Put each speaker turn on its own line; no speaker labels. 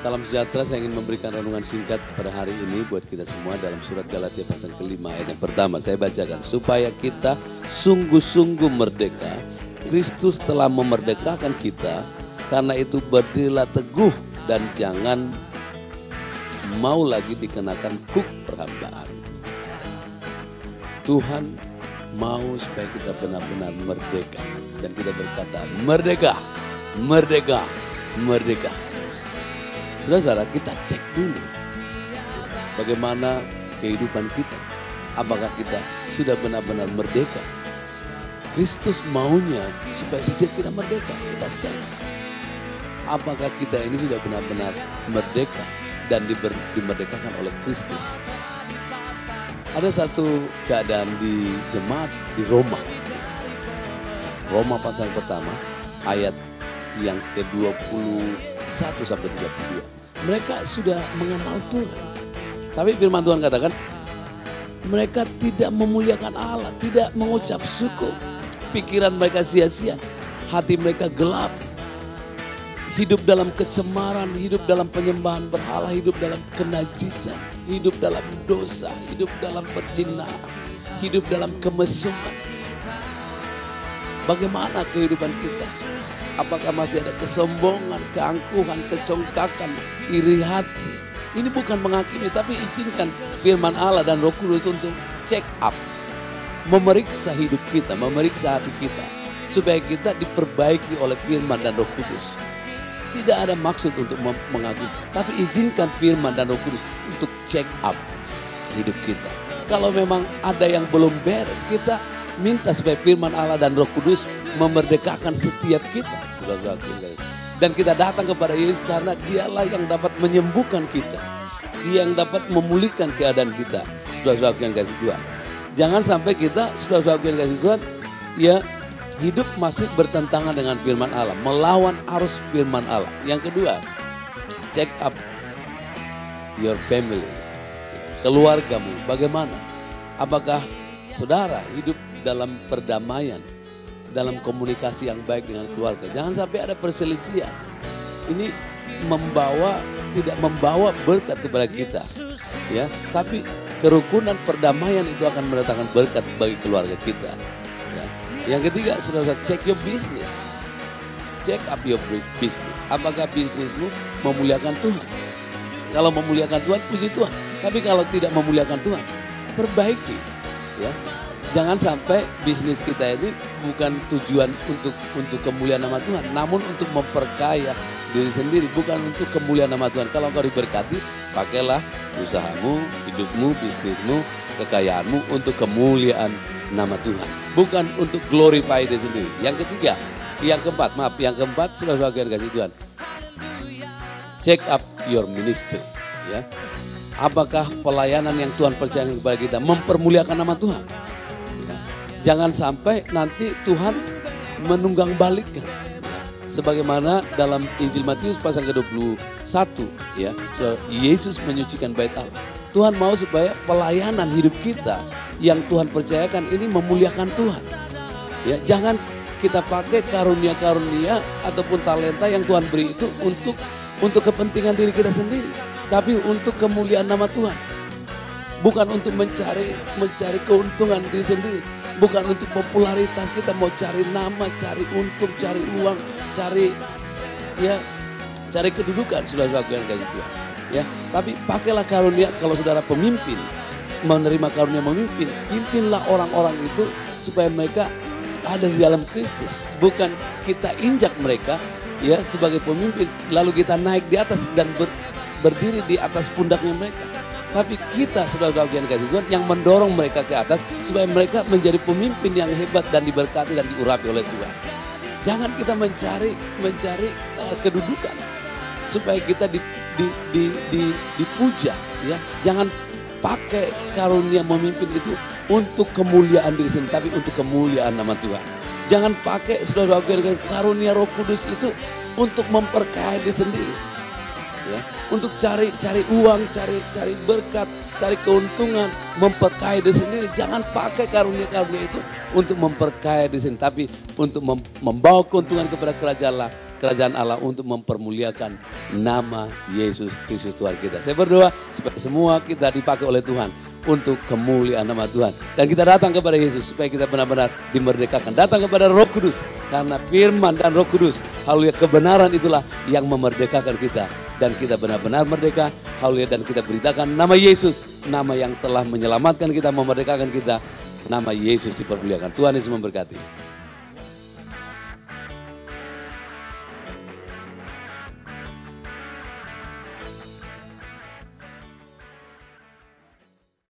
Salam sejahtera, saya ingin memberikan renungan singkat pada hari ini buat kita semua dalam surat Galatia pasal ke-5 ayat yang pertama. Saya bacakan, supaya kita sungguh-sungguh merdeka. Kristus telah memerdekakan kita, karena itu berdirilah teguh dan jangan mau lagi dikenakan kuk perhambaan. Tuhan mau supaya kita benar-benar merdeka. Dan kita berkata, merdeka, merdeka, merdeka. Saudara-saudara, kita cek dulu bagaimana kehidupan kita. Apakah kita sudah benar-benar merdeka? Kristus maunya supaya setiap kita merdeka. Kita cek. Apakah kita ini sudah benar-benar merdeka dan dimerdekakan oleh Kristus? Ada satu keadaan di jemaat di Roma. Roma pasal pertama ayat yang ke-21 sampai 32. Mereka sudah mengenal Tuhan. Tapi firman Tuhan katakan, mereka tidak memuliakan Allah, tidak mengucap syukur. Pikiran mereka sia-sia, hati mereka gelap. Hidup dalam kecemaran, hidup dalam penyembahan berhala, hidup dalam kenajisan, hidup dalam dosa, hidup dalam perzinahan, hidup dalam kemesuman. Bagaimana kehidupan kita? Apakah masih ada kesombongan, keangkuhan, kecongkakan, iri hati? Ini bukan menghakimi, tapi izinkan firman Allah dan Roh Kudus untuk check up. Memeriksa hidup kita, memeriksa hati kita. Supaya kita diperbaiki oleh firman dan Roh Kudus. Tidak ada maksud untuk menghakimi, tapi izinkan firman dan Roh Kudus untuk check up hidup kita. Kalau memang ada yang belum beres, kita minta supaya firman Allah dan Roh Kudus memerdekakan setiap kita. Dan kita datang kepada Yesus karena dialah yang dapat menyembuhkan kita. Dia yang dapat memulihkan keadaan kita. Saudara-saudara yang kasih Tuhan. Jangan sampai kita, saudara-saudara yang kasih Tuhan, ya hidup masih bertentangan dengan firman Allah. Melawan arus firman Allah. Yang kedua, check up your family. Keluargamu bagaimana? Apakah saudara hidup dalam perdamaian, dalam komunikasi yang baik dengan keluarga? Jangan sampai ada perselisihan. Ini tidak membawa berkat kepada kita, ya. Tapi kerukunan perdamaian itu akan mendatangkan berkat bagi keluarga kita. Ya. Yang ketiga, saudara, check your business, check up your business. Apakah bisnismu memuliakan Tuhan? Kalau memuliakan Tuhan, puji Tuhan. Tapi kalau tidak memuliakan Tuhan, perbaiki, ya. Jangan sampai bisnis kita ini bukan tujuan untuk kemuliaan nama Tuhan, namun untuk memperkaya diri sendiri, bukan untuk kemuliaan nama Tuhan. Kalau engkau diberkati, pakailah usahamu, hidupmu, bisnismu, kekayaanmu untuk kemuliaan nama Tuhan, bukan untuk glorify diri sendiri. Yang ketiga, yang keempat, saudara-saudara yang kasih Tuhan, check up your ministry, ya. Apakah pelayanan yang Tuhan percayakan kepada kita mempermuliakan nama Tuhan? Jangan sampai nanti Tuhan menunggang balikkan. Ya. Sebagaimana dalam Injil Matius pasal ke-21, ya, Yesus menyucikan bait Allah. Tuhan mau supaya pelayanan hidup kita yang Tuhan percayakan ini memuliakan Tuhan. Ya, jangan kita pakai karunia-karunia ataupun talenta yang Tuhan beri itu untuk kepentingan diri kita sendiri, tapi untuk kemuliaan nama Tuhan. Bukan untuk mencari keuntungan diri sendiri. Bukan untuk popularitas, kita mau cari nama, cari untung, cari uang, cari kedudukan, saudara-saudara yang kasih Tuhan. Ya, tapi pakailah karunia. Kalau saudara pemimpin, menerima karunia memimpin, pimpinlah orang-orang itu supaya mereka ada di dalam Kristus. Bukan kita injak mereka, ya, sebagai pemimpin, lalu kita naik di atas dan berdiri di atas pundaknya mereka. Tapi kita, saudara-saudara yang kasih Tuhan, yang mendorong mereka ke atas supaya mereka menjadi pemimpin yang hebat dan diberkati dan diurapi oleh Tuhan. Jangan kita mencari kedudukan supaya kita dipuja, ya. Jangan pakai karunia memimpin itu untuk kemuliaan diri sendiri, tapi untuk kemuliaan nama Tuhan. Jangan pakai saudara-saudara karunia Roh Kudus itu untuk memperkaya diri sendiri. Ya, untuk cari uang, cari berkat, cari keuntungan, memperkaya diri sendiri. Jangan pakai karunia-karunia itu untuk memperkaya diri sendiri, tapi untuk membawa keuntungan kepada kerajaan Allah untuk mempermuliakan nama Yesus Kristus Tuhan kita. Saya berdoa supaya semua kita dipakai oleh Tuhan untuk kemuliaan nama Tuhan. Dan kita datang kepada Yesus supaya kita benar-benar dimerdekakan. Datang kepada Roh Kudus karena firman dan Roh Kudus, haleluya, kebenaran itulah yang memerdekakan kita. Dan kita benar-benar merdeka, haleluya, dan kita beritakan nama Yesus, nama yang telah menyelamatkan kita, memerdekakan kita. Nama Yesus dipermuliakan. Tuhan Yesus memberkati.